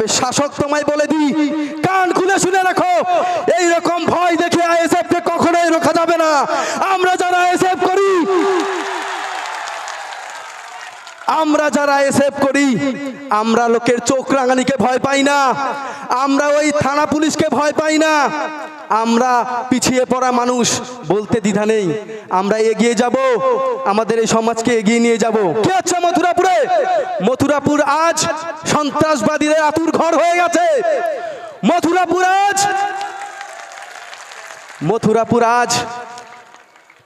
তবে শাসক তোমায় বলে দিই, কান খুলে শুনে রাখো, এই রকম ভয় দেখে আইএসএফ কে কখনোই রোখা যাবে না। আমরা যারা আইএসএফ করি, আমরা লোকের চোখ রাঙানিকে ভয় পাই না, আমরা ওই থানা পুলিশকে ভয় পাই না, আমরা পিছিয়ে পড়া মানুষ, বলতে দ্বিধা নেই। আমরা এগিয়ে যাব, আমাদের এই সমাজকে এগিয়ে নিয়ে যাব। কি হচ্ছে মথুরাপুরে? মথুরাপুর আজ সন্ত্রাসবাদীদের আতুর ঘর হয়ে গেছে। মথুরাপুর আজ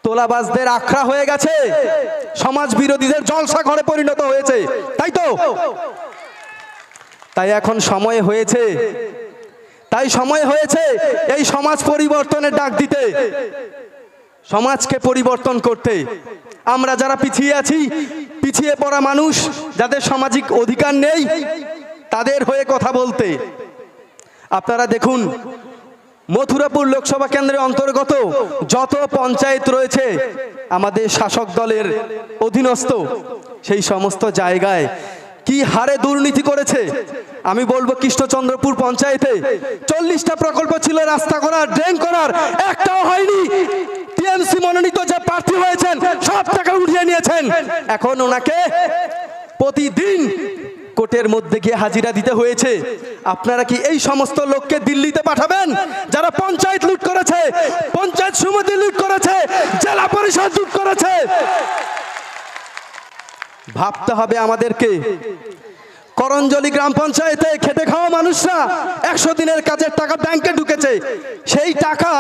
তোলাবাজদের আখড়া হয়ে গেছে, সমাজ বিরোধীদের জলসা ঘরে পরিণত হয়েছে, তাই তো? তাই এখন সময় হয়েছে, এই সমাজ পরিবর্তনের ডাক দিতে, সমাজকে পরিবর্তন করতে। আমরা যারা পিছিয়ে আছি, পিছিয়ে পড়া মানুষ, যাদের সামাজিক অধিকার নেই, তাদের হয়ে কথা বলতে। আপনারা দেখুন, মথুরাপুর লোকসভা কেন্দ্রের অন্তর্গত যত পঞ্চায়েত রয়েছে আমাদের শাসক দলের অধীনস্থ, সেই সমস্ত জায়গায় কি হারে দুর্নীতি করেছে। আমি বলবো, কৃষ্ণচন্দ্রপুর পঞ্চায়েতে 40টা প্রকল্প ছিল রাস্তা করার, ড্রেন করার, একটাও হয়নি। টিএমসি মনোনীত যে প্রার্থী হয়েছেন সব টাকা উঠিয়ে নিয়েছেন। এখন ওনাকে প্রতিদিন কোর্টের মধ্যে গিয়ে হাজিরা দিতে হয়েছে। আপনারা কি এই সমস্ত লোককে দিল্লিতে পাঠাবেন, যারা পঞ্চায়েত লুট করেছে, পঞ্চায়েত সমিতি লুট করেছে, জেলা পরিষদ লুট করেছে? ভাবতে হবে আমাদেরকে। করঞ্জলি গ্রাম পঞ্চায়েতে খেটে খাওয়া মানুষরা 100 দিনের কাজের টাকা ব্যাংকে ঢুকেছে, সেই টাকা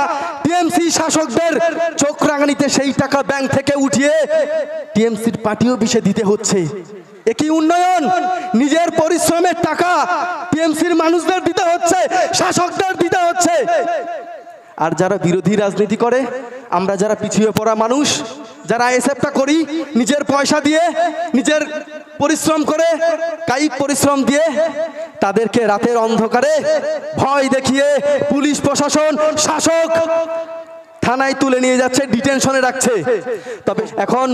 টিএমসি শাসকদের চোখ রাঙানিতে সেই টাকা ব্যাংক থেকে উঠিয়ে টিএমসির পার্টি অফিসে দিতে হচ্ছে। এ কি উন্নয়ন? নিজের পরিশ্রমের টাকা টিএমসির মানুষদের দিতে হচ্ছে, শাসকদের দিতে হচ্ছে। আর যারা বিরোধী রাজনীতি করে, আমরা যারা পিছিয়ে পড়া মানুষ, যারা আইএসএফটা করি, নিজের পয়সা দিয়ে, নিজের পরিশ্রম করে, কায়িক পরিশ্রম দিয়ে, তাদেরকে রাতের অন্ধকারে ভয় দেখিয়ে পুলিশ প্রশাসন, শাসক থানায় তুলে নিয়ে যাচ্ছে, ডিটেনশনে রাখছে। তবে এখন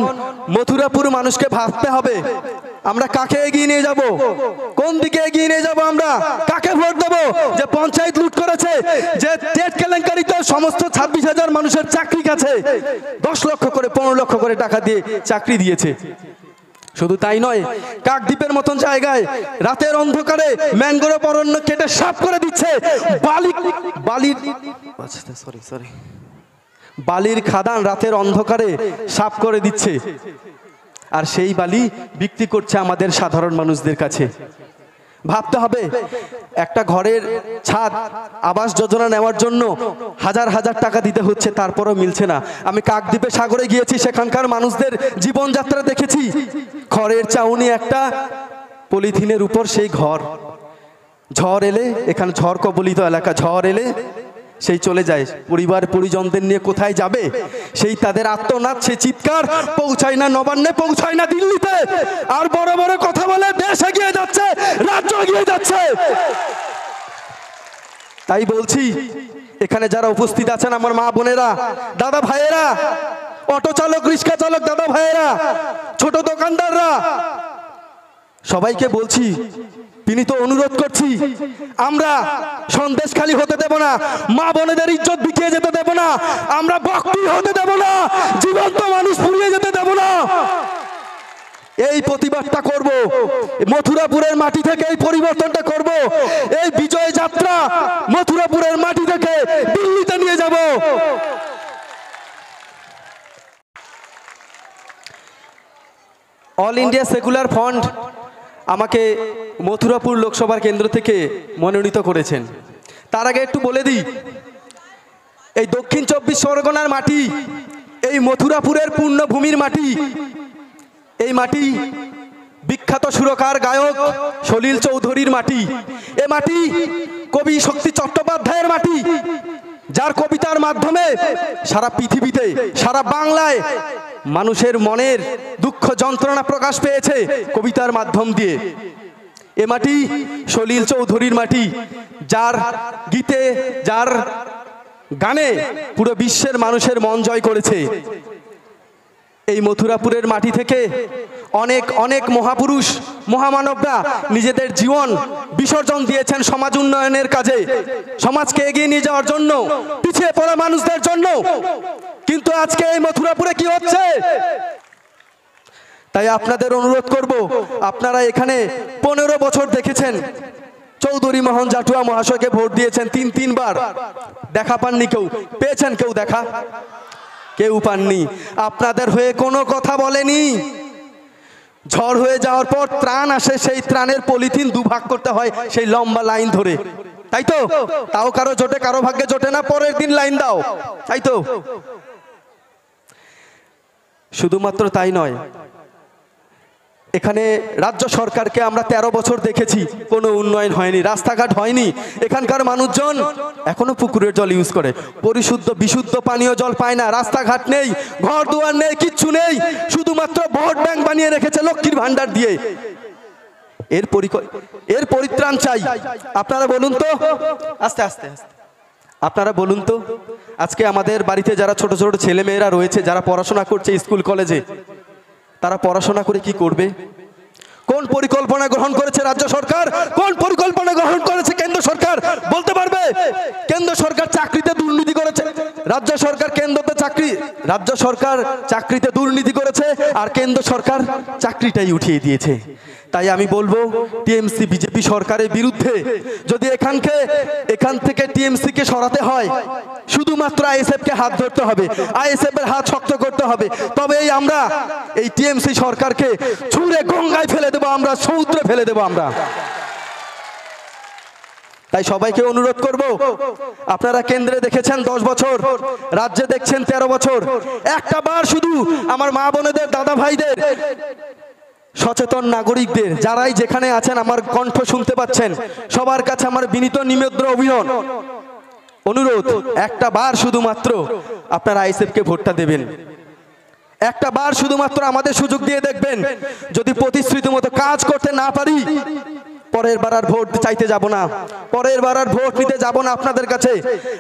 মথুরাপুর মানুষকে ভাবতে হবে, আমরা কাকে এগিয়ে নিয়ে যাব, কোন দিকে এগিয়ে নিয়ে যাব, আমরা কাকে ভোট দেব? যে পঞ্চায়েত লুট করেছে, যে টেট কেলেঙ্কারিতে সমস্ত 26,000 মানুষের চাকরি গেছে, 10 লক্ষ করে 15 লক্ষ করে টাকা দিয়ে চাকরি দিয়েছে। শুধু তাই নয়, কাকদ্বীপের মতন জায়গায় রাতের অন্ধকারে ম্যানগ্রোভ অরণ্য কেটে সাফ করে দিচ্ছে, বালির খাদান রাতের অন্ধকারে সাফ করে দিচ্ছে, আর সেই বালি বিক্রি করছে আমাদের সাধারণ মানুষদের কাছে। ভাবতে হবে, একটা ঘরের ছাদ আবাস যোজনা নেওয়ার জন্য হাজার হাজার টাকা দিতে হচ্ছে, তারপরও মিলছে না। আমি কাকদ্বীপে সাগরে গিয়েছি, সেখানকার মানুষদের জীবনযাত্রা দেখেছি। খড়ের চাউনি একটা, পলিথিনের উপর সেই ঘর। ঝড় এলে, এখানে ঝড় কবলিত এলাকা, ঝড় এলে সেই চলে যায়, পরিবার পরিজনদের নিয়ে কোথায় যাবে? সেই তাদের আত্মনাদ, সেই চিৎকার পৌঁছায় না নবান্নে, পৌঁছায় না দিল্লিতে, আর বড় বড় কথা বলে দেশ এগিয়ে যাচ্ছে, রাজ্য এগিয়ে যাচ্ছে। তাই বলছি, এখানে যারা উপস্থিত আছেন আমার মা বোনেরা, দাদা ভাইয়েরা, অটো চালক, রিক্সা চালক দাদা ভাইয়েরা, ছোট দোকানদাররা, সবাইকে বলছি, বিনীত অনুরোধ করছি, আমরা সন্দেশখালী হতে দেব না, মা বোনেদের ইজ্জত বিকিয়ে যেতে দেব না, আমরা বক্তি হতে দেব না, জীবন্ত মানুষ পুড়িয়ে যেতে দেব না। এই প্রতিবাদটা করব, মথুরাপুরের মাটি থেকে এই পরিবর্তনটা করব। এই বিজয় যাত্রা মথুরাপুরের মাটি থেকে দিল্লিতে নিয়ে যাব। অল ইন্ডিয়া সেকুলার ফ্রন্ট আমাকে মথুরাপুর লোকসভা কেন্দ্র থেকে মনোনীত করেছেন। তার আগে একটু বলে দিই, এই দক্ষিণ 24 পরগনার মাটি, এই মথুরাপুরের পূর্ণভূমির মাটি, এই মাটি বিখ্যাত সুরকার গায়ক সলিল চৌধুরীর মাটি। এ মাটি কবি শক্তি চট্টোপাধ্যায়ের মাটি, যার কবিতার মাধ্যমে সারা পৃথিবীতে, সারা বাংলায় মানুষের মনের দুঃখ যন্ত্রণা প্রকাশ পেয়েছে কবিতার মাধ্যম দিয়ে। এ মাটি সলিল চৌধুরীর মাটি, যার গীতে, যার গানে পুরো বিশ্বের মানুষের মন জয় করেছে। এই মথুরাপুরের মাটি থেকে অনেক অনেক মহাপুরুষ মহামানবরা নিজেদের জীবন বিসর্জন দিয়েছেন সমাজ উন্নয়নের কাজে, সমাজকে এগিয়ে নিয়ে যাওয়ার জন্য, পিছিয়ে পড়া মানুষদের জন্য। কিন্তু আজকে এই মথুরাপুরে কি হচ্ছে? তাই আপনাদের অনুরোধ করব, আপনারা এখানে 15 বছর দেখেছেন চৌধুরী মোহন জাটুয়া মহাশয়কে ভোট দিয়েছেন তিনবার, দেখা পাননি কেউ? পেয়েছেন কেউ দেখা? কেউ পাননি। আপনাদের হয়ে কোনো কথা বলেনি। ঝড় হয়ে যাওয়ার পর ত্রাণ আসে, সেই ত্রাণের পলিথিন দুভাগ করতে হয় সেই লম্বা লাইন ধরে, তাই তো? তাও কারো জোটে, কারো ভাগ্যে জোটে না, পরের দিন লাইন দাও, তাই তো? শুধুমাত্র তাই নয়, এখানে রাজ্য সরকারকে আমরা 13 বছর দেখেছি, কোনো উন্নয়ন হয়নি, রাস্তাঘাট হয়নি। এখানকার মানুষজন এখনো পুকুরের জল ইউজ করে, পরিশুদ্ধ বিশুদ্ধ পানীয় জল পায় না, রাস্তাঘাট নেই, ঘর দুয়ার নেই, কিচ্ছু নেই, শুধুমাত্র ভোট ব্যাংক বানিয়ে রেখেছে লক্ষ্মীর ভান্ডার দিয়ে। এর পরিত্রাণ চাই। আপনারা বলুন তো, আস্তে আস্তে আস্তে, আপনারা বলুন তো, আজকে আমাদের বাড়িতে যারা ছোট ছোট ছেলে মেয়েরা রয়েছে, যারা পড়াশোনা করছে স্কুল কলেজে, তারা পড়াশোনা করে কি করবে? কোন পরিকল্পনা গ্রহণ করেছে রাজ্য সরকার? কোন পরিকল্পনা গ্রহণ করেছে কেন্দ্র সরকার? বলতে পারবে? কেন্দ্র সরকার চাকরিতে দুর্নীতি করেছে, রাজ্য সরকার চাকরিতে দুর্নীতি করেছে, আর কেন্দ্র সরকার চাকরিটাই উঠিয়ে দিয়েছে। তাই আমি বলবো, টিএমসি বিজেপি সরকারের বিরুদ্ধে যদি এখান থেকে টিএমসি কে সরাতে হয়, শুধুমাত্র আইএসএফ কে হাত ধরতে হবে, আইএসএফ এর হাত শক্ত করতে হবে, তবেই আমরা এই টিএমসি সরকারকে ছুঁড়ে গঙ্গায় ফেলে দেবো, আমরা সমুদ্রে ফেলে দেবো আমরা। তাই সবাইকে অনুরোধ করব, আপনারা কেন্দ্রে দেখেছেন 10 বছর, রাজ্যে দেখছেন 13 বছর, একটা বার শুধু আমার মা বোনেদের, দাদা ভাইদের, সচেতন নাগরিকদের, যারাই যেখানে আছেন আমার কণ্ঠ শুনতে পাচ্ছেন, সবার কাছে আমার বিনীত নিবেদ্ন অনুরোধ, একটা বার শুধুমাত্র আপনারা আইএসএফ কে ভোটটা দেবেন, একটা বার শুধুমাত্র আমাদের সুযোগ দিয়ে দেখবেন। যদি প্রতিশ্রুতি মতো কাজ করতে না পারি, পরের বার আর ভোট চাইতে যাব না, পরের বার আর ভোট নিতে যাব না আপনাদের কাছে।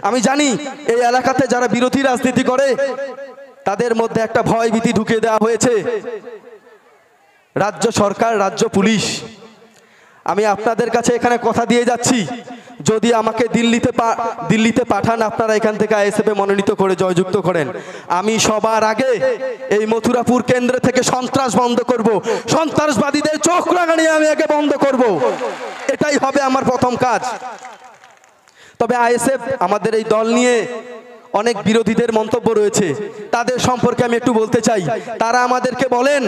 আমি জানি এই এলাকাতে যারা বিরোধী রাজনীতি করে, তাদের মধ্যে একটা ভয় ভীতি ঢুকিয়ে দেওয়া হয়েছে রাজ্য সরকার, রাজ্য পুলিশ। আমি আপনাদের কাছে এখানে কথা দিয়ে যাচ্ছি, যদি আমাকে দিল্লিতে পাঠান, আপনারা এখান থেকে আইএসএফ এ মনোনীত করে জয়যুক্ত করেন, আমি সবার আগে এই মথুরাপুর কেন্দ্র থেকে সন্ত্রাস বন্ধ করব, সন্ত্রাসবাদীদের চোখ রাঙানি আমি আগে বন্ধ করব, এটাই হবে আমার প্রথম কাজ। তবে আইএসএফ, আমাদের এই দল নিয়ে অনেক বিরোধীদের মন্তব্য রয়েছে, তাদের সম্পর্কে আমি একটু বলতে চাই। তারা আমাদেরকে বলেন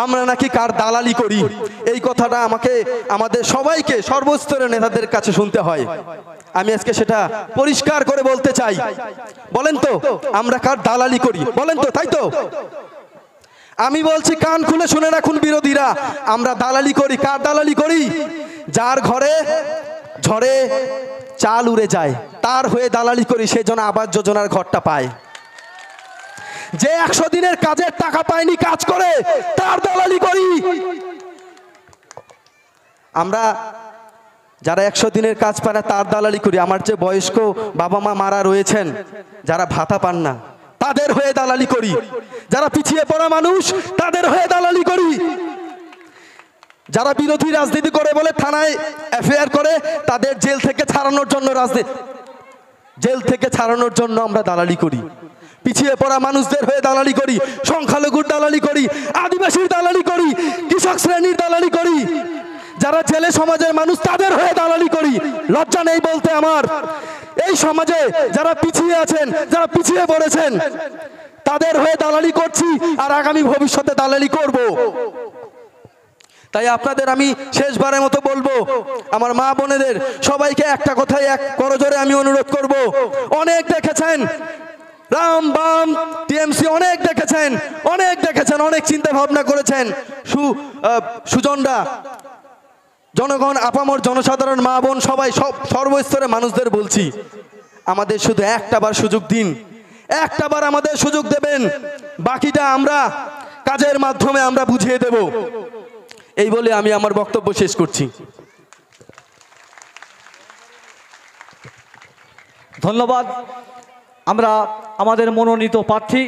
আমরা নাকি কার দালালি করি। এই কথাটা আমাদের সবাইকে, সর্বস্তরের নেতাদের কাছে শুনতে হয়। আমি আজকে সেটা পরিষ্কার করে বলতে চাই। বলেন তো আমরা কার দালালি করি? বলেন তো, তাই তো? আমি বলছি, কান খুলে শুনে রাখুন বিরোধীরা, আমরা দালালি করি। কার দালালি করি? যার ঘরে ঝড়ে চাল উড়ে যায়, তার হয়ে দালালি করি, সে যেন আবাস যোজনার ঘরটা পায়। যে 100 দিনের কাজের টাকা পায়নি, কাজ করে, তার দালালি করি। আমরা যারা 100 দিনের কাজ পায় না, তার দালালি করি। আমার যে বয়স্ক বাবা মা মারা রয়েছেন, যারা ভাতা পান না, তাদের হয়ে দালালি করি। যারা পিছিয়ে পড়া মানুষ, তাদের হয়ে দালালি করি। যারা বিরোধী রাজনীতি করে বলে থানায় এফআইআর করে, তাদের জেল থেকে ছাড়ানোর জন্য আমরা দালালি করি। পিছিয়ে পড়া মানুষদের হয়ে দালালি করি, সংখ্যালঘুর দালালি করি, আদিবাসীর দালালি করি, কৃষক শ্রেণীর দালালি করি, যারা জেলে সমাজের মানুষ, তাদের হয়ে দালালি করি। লজ্জা নেই বলতে আমার? এই সমাজে যারা পিছিয়ে আছেন, যারা পিছিয়ে পড়েছেন, তাদের হয়ে দালালি করছি, আর আগামী ভবিষ্যতে দালালি করব। তাই আপনাদের আমি শেষবারের মতো বলবো, আমার মা বোনেদের সবাইকে একটা কথাই এক করজোরে আমি অনুরোধ করব। অনেক দেখেছেন রাম বাম টিএমসি, অনেক দেখেছেন, অনেক চিন্তা ভাবনা করেছেন। সুজনরা, জনগণ, আপামর জনসাধারণ, মা বোন, সবাই, সর্বস্তরের মানুষদের বলছি, আমাদের শুধু একটা বার সুযোগ দিন, একটা বার আমাদের সুযোগ দেবেন, বাকিটা আমরা কাজের মাধ্যমে আমরা বুঝিয়ে দেব। এই বলে আমি আমার বক্তব্য শেষ করছি। ধন্যবাদ। আমরা আমাদের মনোনীত প্রার্থী